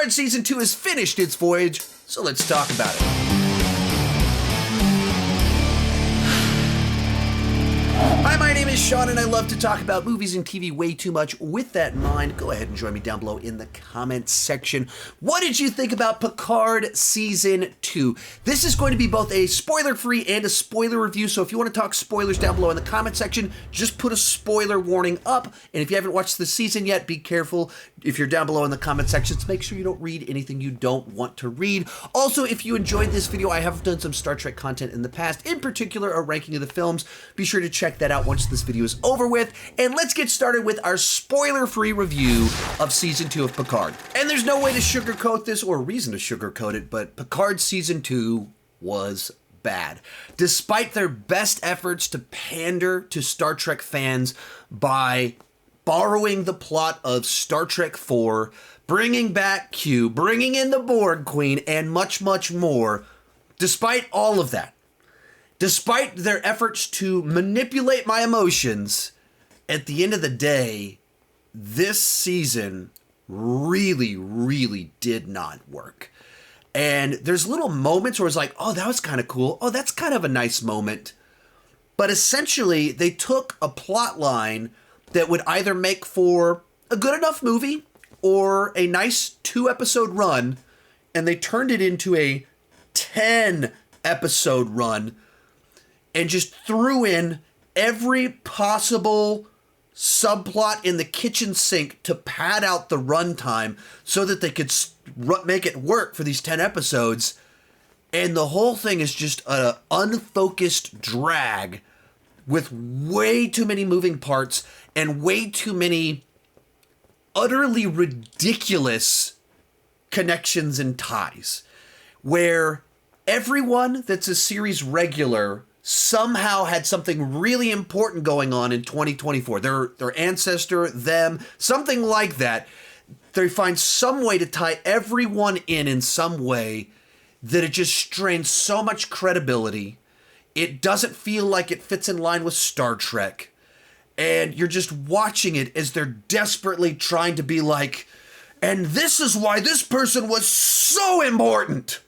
Picard Season 2 has finished its voyage, so let's talk about it. Hi, my name is Sean, and I love to talk about movies and TV way too much. With that in mind, go ahead and join me down below in the comments section. What did you think about Picard Season 2? This is going to be both a spoiler-free and a spoiler review, so if you want to talk spoilers down below in the comment section, just put a spoiler warning up. And if you haven't watched the season yet, be careful. If you're down below in the comment sections, make sure you don't read anything you don't want to read. Also, if you enjoyed this video, I have done some Star Trek content in the past, in particular a ranking of the films. Be sure to check that out once this video is over with, and let's get started with our spoiler-free review of Season 2 of Picard. And there's no way to sugarcoat this, or reason to sugarcoat it, but Picard Season 2 was bad. Despite their best efforts to pander to Star Trek fans by borrowing the plot of Star Trek 4, bringing back Q, bringing in the Borg Queen, and much, much more, despite all of that, despite their efforts to manipulate my emotions, at the end of the day, this season really, really did not work. And there's little moments where it's like, oh, that was kind of cool. Oh, that's kind of a nice moment. But essentially, they took a plot line that would either make for a good enough movie or a nice 2-episode run, and they turned it into a 10-episode run and just threw in every possible subplot in the kitchen sink to pad out the runtime so that they could make it work for these 10 episodes. And the whole thing is just an unfocused drag with way too many moving parts and way too many utterly ridiculous connections and ties, where everyone that's a series regular somehow had something really important going on in 2024. Their ancestor, them, something like that. They find some way to tie everyone in some way that it just strains so much credibility. It doesn't feel like it fits in line with Star Trek. And you're just watching it as they're desperately trying to be like, and this is why this person was so important.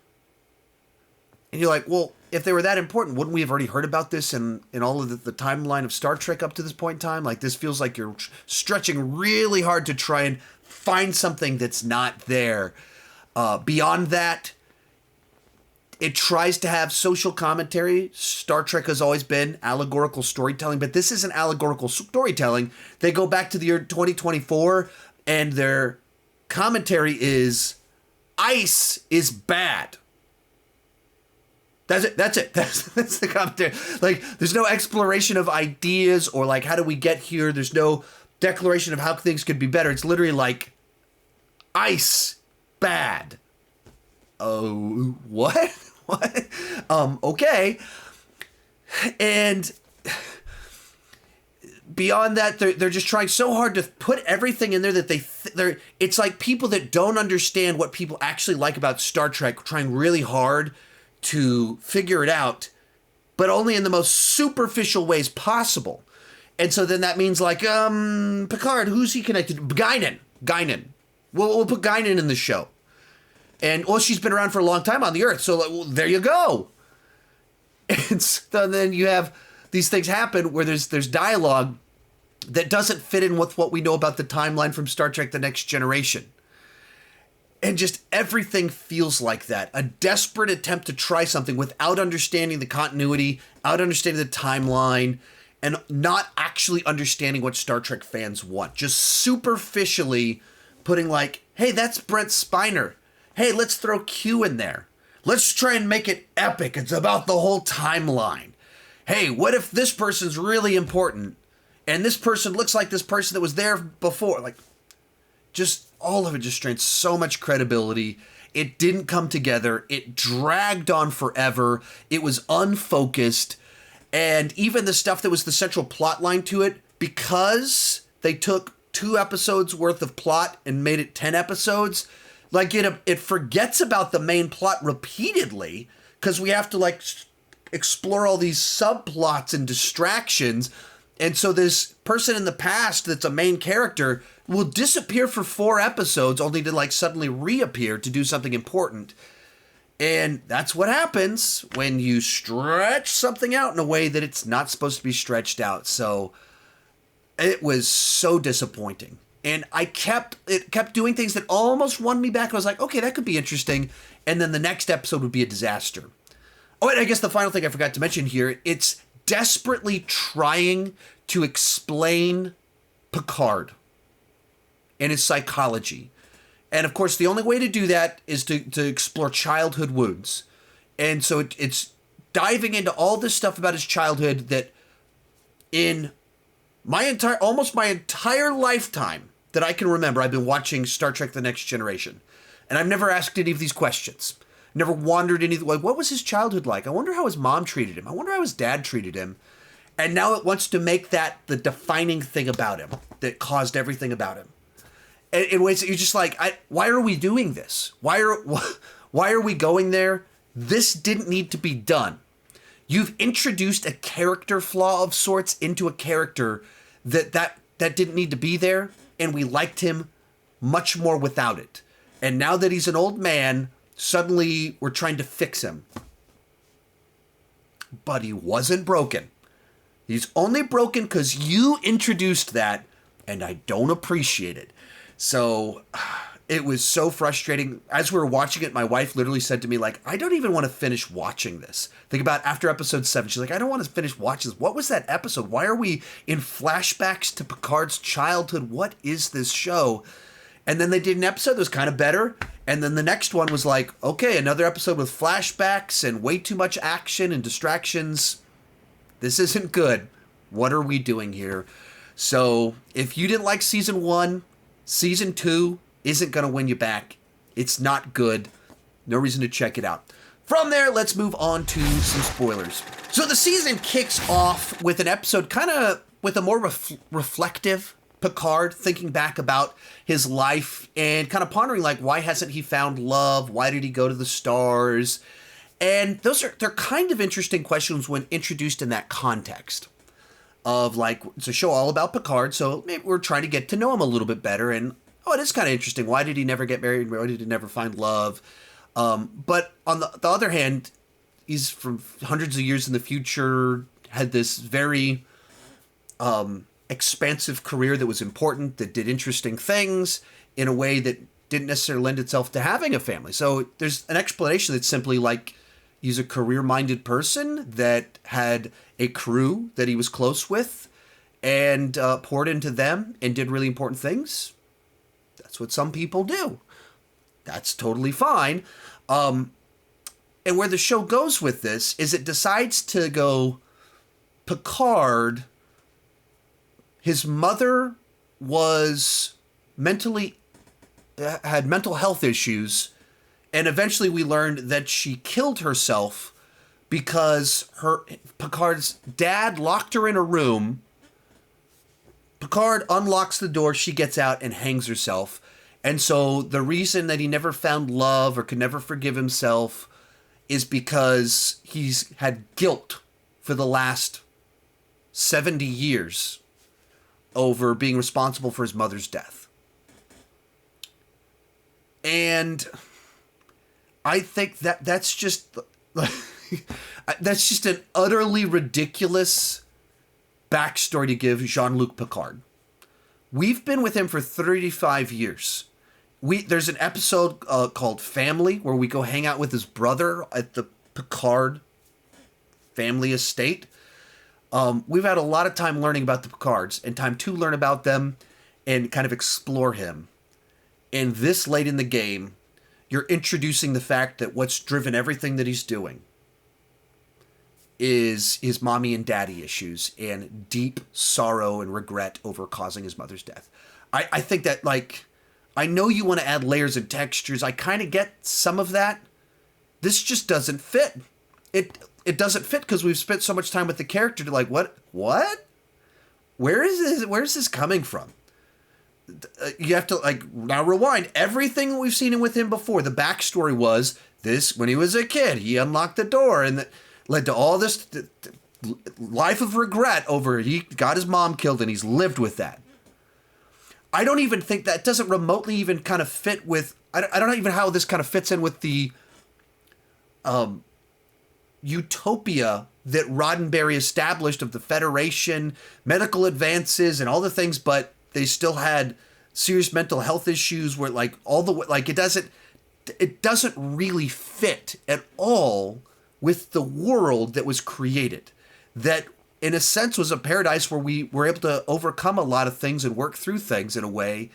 And you're like, well, if they were that important, wouldn't we have already heard about this in all of the timeline of Star Trek up to this point in time? Like, this feels like you're stretching really hard to try and find something that's not there. Beyond that, it tries to have social commentary. Star Trek has always been allegorical storytelling, but this isn't allegorical storytelling. They go back to the year 2024, and their commentary is, ice is bad. That's it. That's the commentary. Like, there's no exploration of ideas or like, how do we get here? There's no declaration of how things could be better. It's literally like, ice bad. Oh, what? What? Okay. And beyond that, they're just trying so hard to put everything in there that it's like people that don't understand what people actually like about Star Trek trying really hard to figure it out, but only in the most superficial ways possible. And so then that means like, Picard, who's he connected to? Guinan. We'll put Guinan in the show. And, well, she's been around for a long time on the Earth, so well, there you go. And so then you have these things happen where there's dialogue that doesn't fit in with what we know about the timeline from Star Trek The Next Generation. And just everything feels like that. A desperate attempt to try something without understanding the continuity, without understanding the timeline, and not actually understanding what Star Trek fans want. Just superficially putting like, hey, that's Brent Spiner. Hey, let's throw Q in there. Let's try and make it epic. It's about the whole timeline. Hey, what if this person's really important and this person looks like this person that was there before? Like, just all of it just strains so much credibility. It didn't come together. It dragged on forever. It was unfocused. And even the stuff that was the central plot line to it, because they took 2 episodes worth of plot and made it 10 episodes, like it forgets about the main plot repeatedly because we have to like explore all these subplots and distractions. And so this person in the past that's a main character will disappear for 4 episodes only to like suddenly reappear to do something important. And that's what happens when you stretch something out in a way that it's not supposed to be stretched out. So it was so disappointing. And it kept doing things that almost won me back. I was like, okay, that could be interesting. And then the next episode would be a disaster. Oh, and I guess the final thing I forgot to mention here, it's desperately trying to explain Picard and his psychology. And of course, the only way to do that is to explore childhood wounds. And so it's diving into all this stuff about his childhood that in almost my entire lifetime that I can remember, I've been watching Star Trek The Next Generation. And I've never asked any of these questions. Never wondered like, what was his childhood like? I wonder how his mom treated him. I wonder how his dad treated him. And now it wants to make that the defining thing about him that caused everything about him. And in ways that you're just like, why are we doing this? Why are we going there? This didn't need to be done. You've introduced a character flaw of sorts into a character that didn't need to be there, and we liked him much more without it. And now that he's an old man, suddenly we're trying to fix him. But he wasn't broken. He's only broken because you introduced that, and I don't appreciate it. So it was so frustrating. As we were watching it, my wife literally said to me, like, I don't even want to finish watching this. Think about after episode 7. She's like, I don't want to finish watching this. What was that episode? Why are we in flashbacks to Picard's childhood? What is this show? And then they did an episode that was kind of better. And then the next one was like, okay, another episode with flashbacks and way too much action and distractions. This isn't good. What are we doing here? So if you didn't like season 1, season 2 isn't going to win you back. It's not good. No reason to check it out. From there, let's move on to some spoilers. So the season kicks off with an episode kind of with a more reflective Picard, thinking back about his life and kind of pondering, like, why hasn't he found love? Why did he go to the stars? And they're kind of interesting questions when introduced in that context of, like, it's a show all about Picard, so maybe we're trying to get to know him a little bit better. And, it is kind of interesting. Why did he never get married? Why did he never find love? But on the other hand, he's from hundreds of years in the future, had this very expansive career that was important, that did interesting things in a way that didn't necessarily lend itself to having a family. So there's an explanation that's simply like, he's a career-minded person that had a crew that he was close with and poured into them and did really important things. That's what some people do. That's totally fine. And where the show goes with this is it decides to go, Picard, his mother was had mental health issues, and eventually we learned that she killed herself because Picard's dad locked her in a room. Picard unlocks the door, she gets out and hangs herself. And so the reason that he never found love or could never forgive himself is because he's had guilt for the last 70 years over being responsible for his mother's death. And I think that's just that's just an utterly ridiculous backstory to give Jean-Luc Picard. We've been with him for 35 years. There's an episode called Family where we go hang out with his brother at the Picard family estate. We've had a lot of time learning about the Picards and time to learn about them and kind of explore him. And this late in the game, you're introducing the fact that what's driven everything that he's doing is his mommy and daddy issues and deep sorrow and regret over causing his mother's death. I think that, like, I know you want to add layers and textures. I kind of get some of that. This just doesn't fit. It doesn't fit because we've spent so much time with the character to, like, what? Where is this coming from? You have to, like, now rewind. Everything we've seen with him before, the backstory was this: when he was a kid, he unlocked the door, and that led to all this life of regret over he got his mom killed and he's lived with that. I don't even think that doesn't remotely even kind of fit with, I don't know even how this kind of fits in with the utopia that Roddenberry established of the Federation, medical advances and all the things, but they still had serious mental health issues where like all the, like it doesn't really fit at all with the world that was created. That in a sense was a paradise where we were able to overcome a lot of things and work through things in a way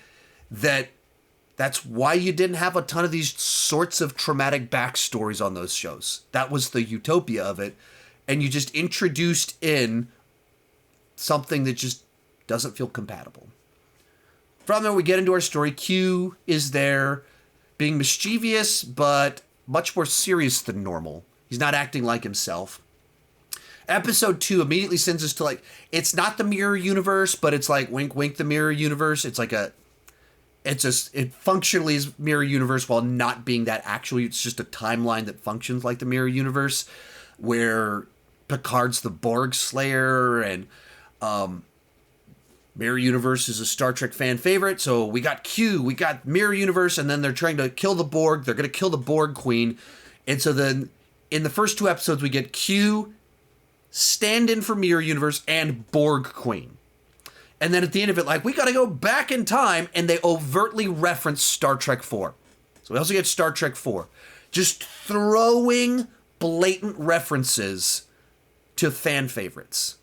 that's why you didn't have a ton of these sorts of traumatic backstories on those shows. That was the utopia of it. And you just introduced in something that just doesn't feel compatible. From there, we get into our story. Q is there being mischievous, but much more serious than normal. He's not acting like himself. Episode 2 immediately sends us to like, it's not the mirror universe, but it's like wink, wink, the mirror universe. It's like it functionally is mirror universe while not being that actually. It's just a timeline that functions like the mirror universe where Picard's the Borg Slayer and Mirror Universe is a Star Trek fan favorite. So we got Q, we got Mirror Universe, and then they're trying to kill the Borg. They're going to kill the Borg Queen. And so then in the first 2 episodes, we get Q, stand in for Mirror Universe, and Borg Queen. And then at the end of it, like, we got to go back in time, and they overtly reference Star Trek 4. So we also get Star Trek 4. Just throwing blatant references to fan favorites.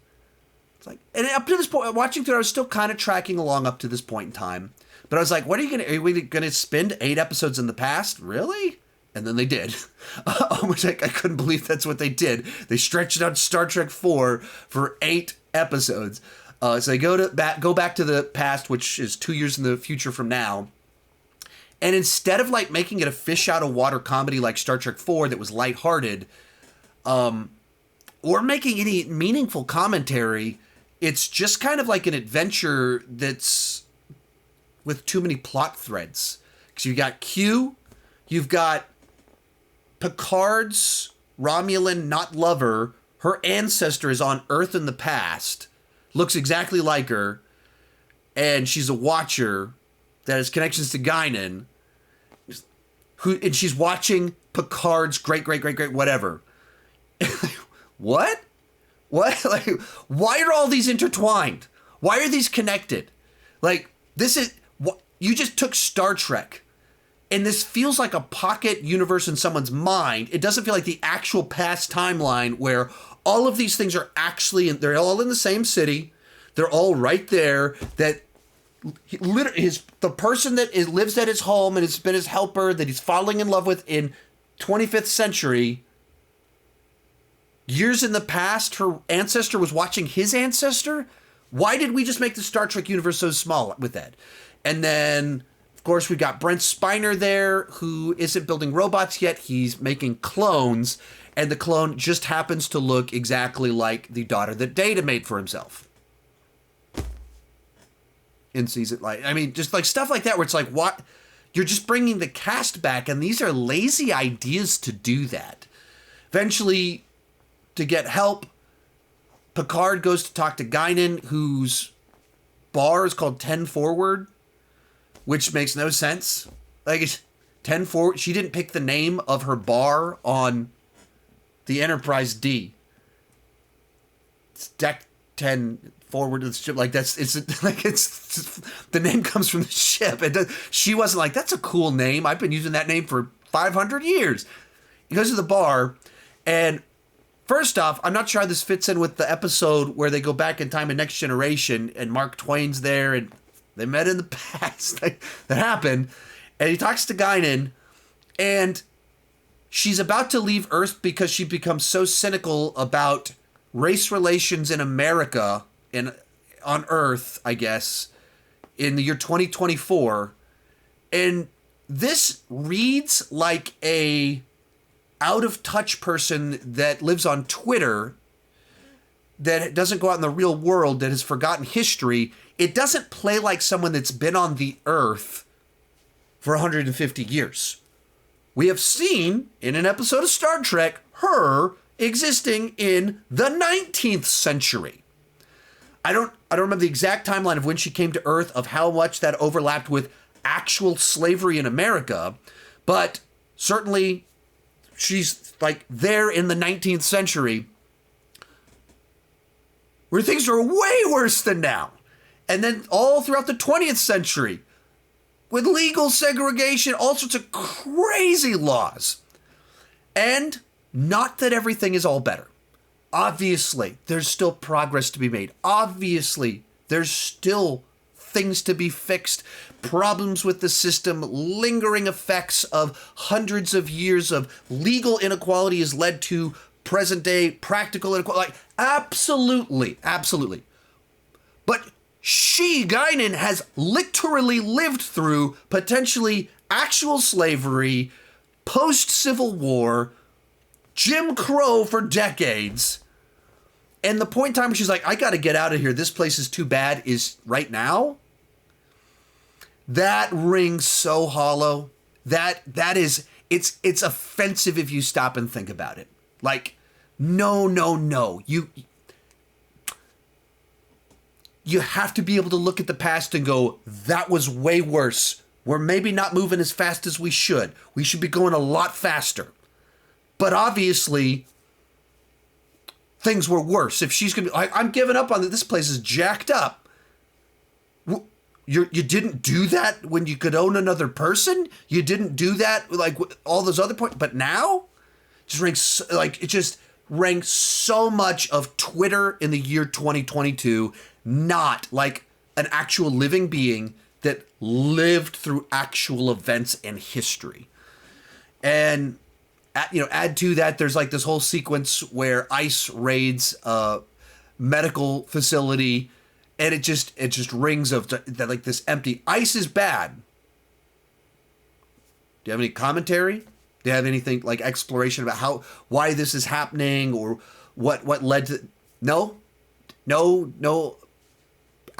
It's like, and up to this point, watching through, I was still kind of tracking along up to this point in time. But I was like, are we going to spend 8 episodes in the past? Really? And then they did. Which I couldn't believe that's what they did. They stretched out Star Trek 4 for 8 episodes. So they go back to the past, which is 2 years in the future from now. And instead of like making it a fish out of water comedy like Star Trek 4 that was lighthearted, or making any meaningful commentary, it's just kind of like an adventure that's with too many plot threads. Because you got Q, you've got Picard's Romulan not lover, her ancestor is on Earth in the past, looks exactly like her, and she's a watcher that has connections to Guinan, and she's watching Picard's great whatever. What? Like, why are all these intertwined? Why are these connected? Like, this is what you just took Star Trek, and this feels like a pocket universe in someone's mind. It doesn't feel like the actual past timeline where all of these things are actually, they're all in the same city. They're all right there. That the person that lives at his home and has been his helper that he's falling in love with in 25th century, years in the past, her ancestor was watching his ancestor. Why did we just make the Star Trek universe so small with that? And then, of course, we've got Brent Spiner there, who isn't building robots yet. He's making clones, and the clone just happens to look exactly like the daughter that Data made for himself. In season, like, I mean, just like stuff like that where it's like, what? You're just bringing the cast back, and these are lazy ideas to do that. Eventually, to get help, Picard goes to talk to Guinan, whose bar is called 10 Forward, which makes no sense. Like, it's 10 Forward. She didn't pick the name of her bar on the Enterprise D. It's deck 10 Forward of the ship. Like, it's the name comes from the ship. She wasn't like, that's a cool name. I've been using that name for 500 years. He goes to the bar, and first off, I'm not sure how this fits in with the episode where they go back in time in Next Generation, and Mark Twain's there, and they met in the past. That happened. And he talks to Guinan, and she's about to leave Earth because she becomes so cynical about race relations in America, on Earth, I guess, in the year 2024. And this reads like a out-of-touch person that lives on Twitter that doesn't go out in the real world, that has forgotten history. It doesn't play like someone that's been on the Earth for 150 years. We have seen, in an episode of Star Trek, her existing in the 19th century. I don't remember the exact timeline of when she came to Earth, of how much that overlapped with actual slavery in America, but certainly she's like there in the 19th century, where things are way worse than now. And then all throughout the 20th century, with legal segregation, all sorts of crazy laws. And not that everything is all better. Obviously, there's still progress to be made. Obviously, there's still things to be fixed, problems with the system, lingering effects of hundreds of years of legal inequality has led to present day practical inequality. Like, absolutely, absolutely. But she, Guinan, has literally lived through potentially actual slavery, post-Civil War, Jim Crow for decades. And the point in time where she's like, I got to get out of here, this place is too bad, is right now. That rings so hollow. That is, it's offensive if you stop and think about it. Like, no. You have to be able to look at the past and go, that was way worse. We're maybe not moving as fast as we should. We should be going a lot faster. But obviously, things were worse. If she's going to, I'm giving up on it. This place is jacked up. You didn't do that when you could own another person? You didn't do that like all those other points? But now? Just rings, like, it just rang so much of Twitter in the year 2022, not like an actual living being that lived through actual events and history. And, add to that, there's like this whole sequence where ICE raids a medical facility, and it just rings of that, like this empty. ICE is bad. Do you have any commentary? Do you have anything like exploration about why this is happening, or what led to? No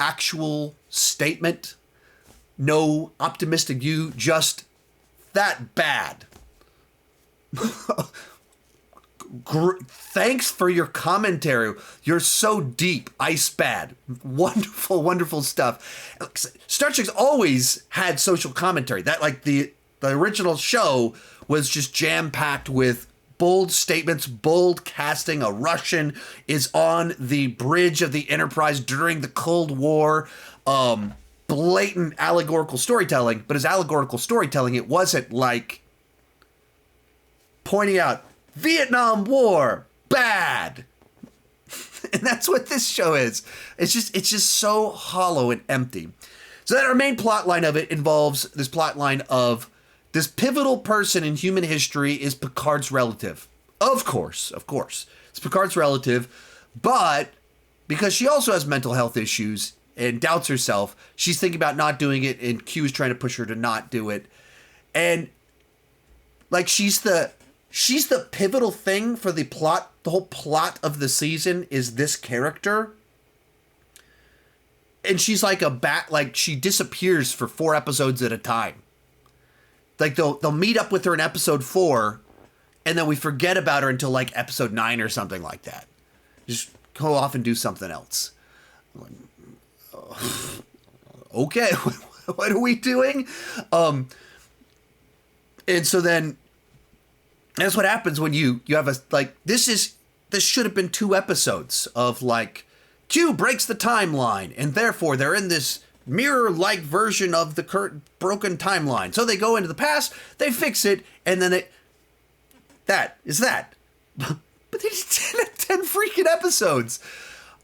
actual statement. No optimistic view. Just that bad. Thanks for your commentary. You're so deep. Ice bad. Wonderful stuff. Star Trek's always had social commentary. That, like, the original show was just jam-packed with bold statements, bold casting. A Russian is on the bridge of the Enterprise during the Cold War. Blatant allegorical storytelling. But as allegorical storytelling, it wasn't like pointing out Vietnam War, bad. And that's what this show is. It's just so hollow and empty. So that our main plot line of it involves this plot line of this pivotal person in human history is Picard's relative. Of course. It's Picard's relative, but because she also has mental health issues and doubts herself, she's thinking about not doing it, and Q is trying to push her to not do it. And like, she's the pivotal thing for the plot. The whole plot of the season is this character. And she's like she disappears for 4 episodes at a time. Like, they'll meet up with her in episode 4, and then we forget about her until like episode 9 or something like that. Just go off and do something else. Okay, what are we doing? And so then that's what happens when you have a, like, this should have been 2 episodes of like, Q breaks the timeline, and therefore they're in this mirror-like version of the current broken timeline. So they go into the past, they fix it, and then that is that. But they just did 10 freaking episodes.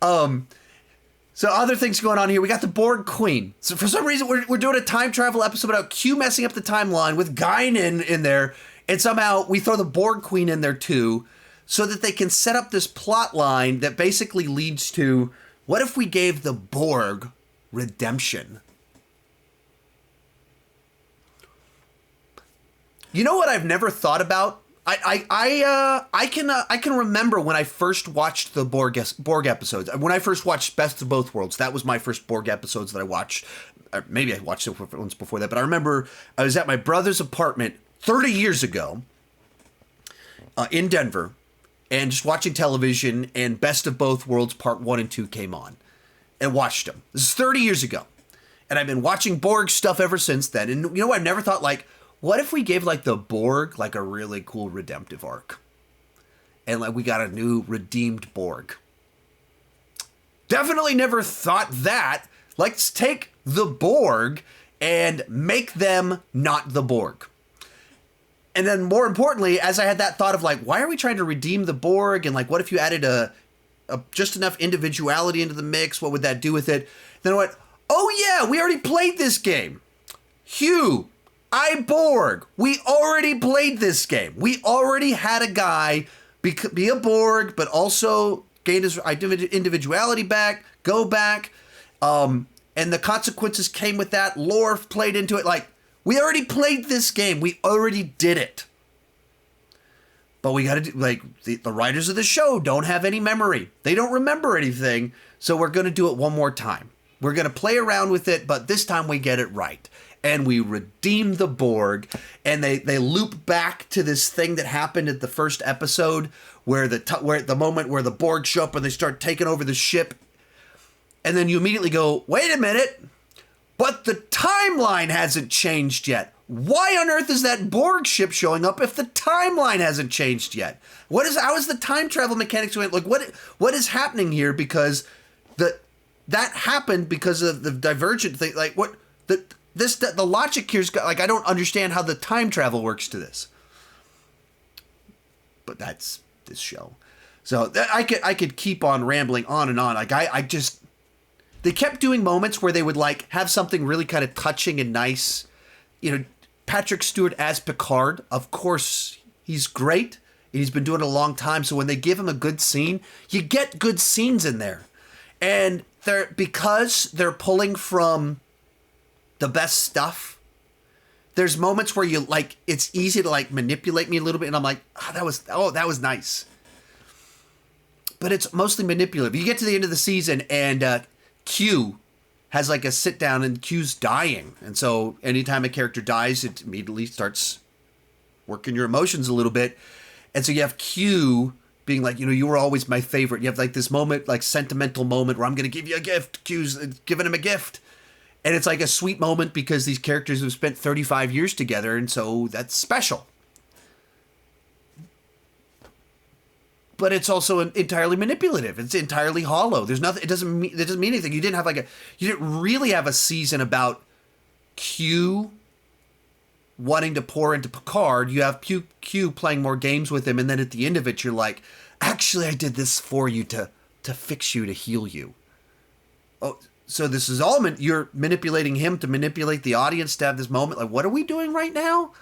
So other things going on here. We got the Borg Queen. So for some reason, we're doing a time travel episode about Q messing up the timeline with Guinan in there. And somehow we throw the Borg Queen in there too, so that they can set up this plot line that basically leads to, what if we gave the Borg redemption? You know what I've never thought about? I can remember when I first watched the Borg episodes. When I first watched Best of Both Worlds, that was my first Borg episodes that I watched. Maybe I watched it once before that, but I remember I was at my brother's apartment 30 years ago in Denver, and just watching television, and Best of Both Worlds Part 1 and 2 came on, and watched them. This is 30 years ago. And I've been watching Borg stuff ever since then. And you know what? I've never thought, like, what if we gave, like, the Borg, like, a really cool redemptive arc? And, like, we got a new redeemed Borg. Definitely never thought that. Let's take the Borg and make them not the Borg. And then more importantly, as I had that thought of, like, why are we trying to redeem the Borg? And, like, what if you added a just enough individuality into the mix? What would that do with it? Then I went, oh yeah, we already played this game. Hugh, Borg. We already played this game. We already had a guy be a Borg, but also gain his individuality back, go back. And the consequences came with that. Lore played into it. Like, we already played this game. We already did it. But we got to do, like, the writers of the show don't have any memory. They don't remember anything. So we're going to do it one more time. We're going to play around with it, but this time we get it right. And we redeem the Borg, and they loop back to this thing that happened at the first episode where the moment where the Borg show up and they start taking over the ship. And then you immediately go, wait a minute, but the timeline hasn't changed yet. Why on earth is that Borg ship showing up if the timeline hasn't changed yet? How is the time travel mechanics going? Like, what is happening here? Because that happened because of the divergent thing. Like, what the logic here's got, like, I don't understand how the time travel works to this. But that's this show. So I could keep on rambling on and on. Like, they kept doing moments where they would, like, have something really kind of touching and nice. You know, Patrick Stewart as Picard, of course, he's great. And he's been doing it a long time. So when they give him a good scene, you get good scenes in there. And because they're pulling from the best stuff, there's moments where you, like, it's easy to, like, manipulate me a little bit. And I'm like, that was nice. But it's mostly manipulative. You get to the end of the season and Q has, like, a sit down and Q's dying. And so anytime a character dies, it immediately starts working your emotions a little bit. And so you have Q being like, you know, you were always my favorite. You have, like, this moment, like, sentimental moment where I'm going to give you a gift. Q's giving him a gift. And it's like a sweet moment because these characters have spent 35 years together. And so that's special. But it's also entirely manipulative. It's entirely hollow. There's nothing. It doesn't mean anything. You didn't really have a season about Q wanting to pour into Picard. You have Q playing more games with him, and then at the end of it, you're like, actually, I did this for you to fix you, to heal you. Oh, so this is all you're manipulating him to manipulate the audience to have this moment. Like, what are we doing right now?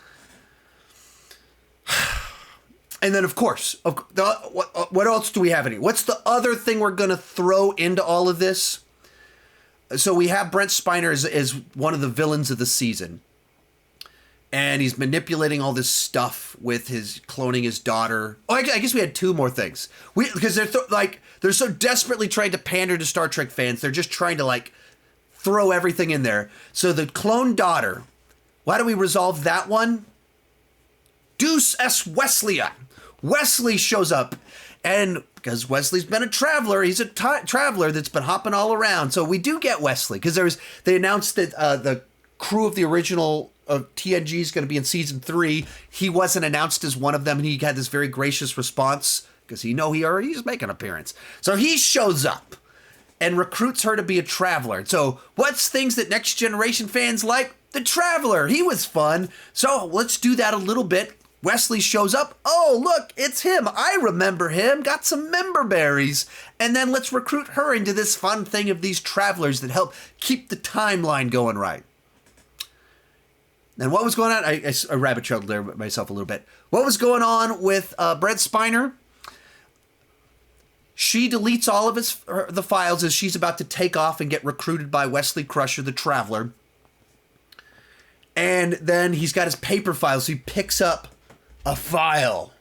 And then, of course, what else do we have in here? What's the other thing we're going to throw into all of this? So we have Brent Spiner as one of the villains of the season. And he's manipulating all this stuff with his cloning his daughter. Oh, I guess we had two more things. Because they're so desperately trying to pander to Star Trek fans. They're just trying to, like, throw everything in there. So the clone daughter, why do we resolve that one? Deus es Wesley. Wesley shows up, and because Wesley's been a traveler, he's a traveler that's been hopping all around. So we do get Wesley, because they announced that the crew of the original TNG is going to be in season 3. He wasn't announced as one of them, and he had this very gracious response because he already is making an appearance. So he shows up and recruits her to be a traveler. So what's things that Next Generation fans like? The Traveler. He was fun. So let's do that a little bit. Wesley shows up. Oh, look, it's him. I remember him. Got some member berries. And then let's recruit her into this fun thing of these travelers that help keep the timeline going right. And what was going on? I rabbit trailed there myself a little bit. What was going on with Brent Spiner? She deletes all of the files as she's about to take off and get recruited by Wesley Crusher, the Traveler. And then he's got his paper files. So he picks up a file.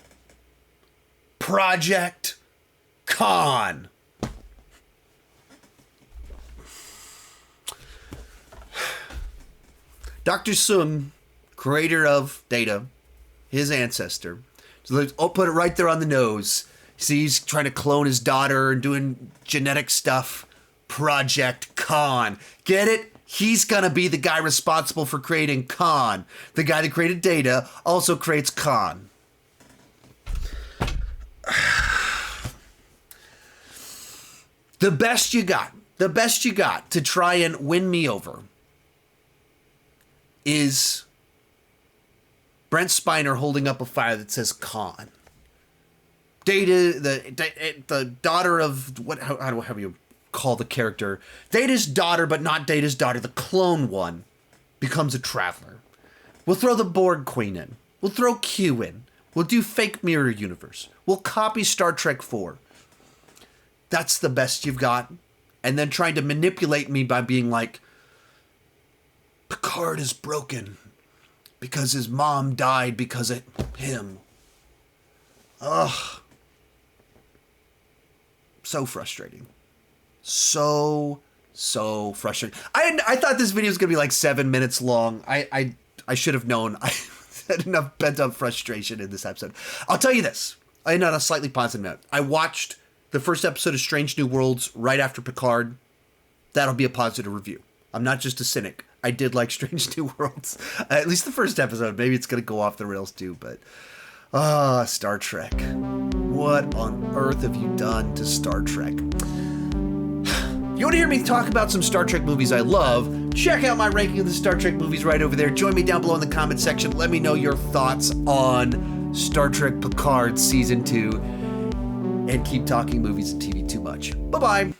Project Con. Dr. Soong, creator of Data, his ancestor. So let's put it right there on the nose. See, he's trying to clone his daughter and doing genetic stuff. Project Khan. Get it? He's gonna be the guy responsible for creating Khan. The guy that created Data also creates Khan. The best you got to try and win me over is Brent Spiner holding up a fire that says Khan. Data, the daughter of, how do you call the character? Data's daughter, but not Data's daughter, the clone one, becomes a traveler. We'll throw the Borg Queen in. We'll throw Q in. We'll do fake mirror universe. We'll copy Star Trek 4. That's the best you've got. And then trying to manipulate me by being like, Picard is broken because his mom died because of him. Ugh. So frustrating. So frustrating. I thought this video was going to be like 7 minutes long. I should have known. I had enough pent-up frustration in this episode. I'll tell you this. On a slightly positive note, I watched the first episode of Strange New Worlds right after Picard. That'll be a positive review. I'm not just a cynic. I did like Strange New Worlds. At least the first episode. Maybe it's going to go off the rails too, but... Star Trek. What on earth have you done to Star Trek? You want to hear me talk about some Star Trek movies I love? Check out my ranking of the Star Trek movies right over there. Join me down below in the comment section. Let me know your thoughts on Star Trek Picard Season 2. And keep talking movies and TV too much. Bye-bye.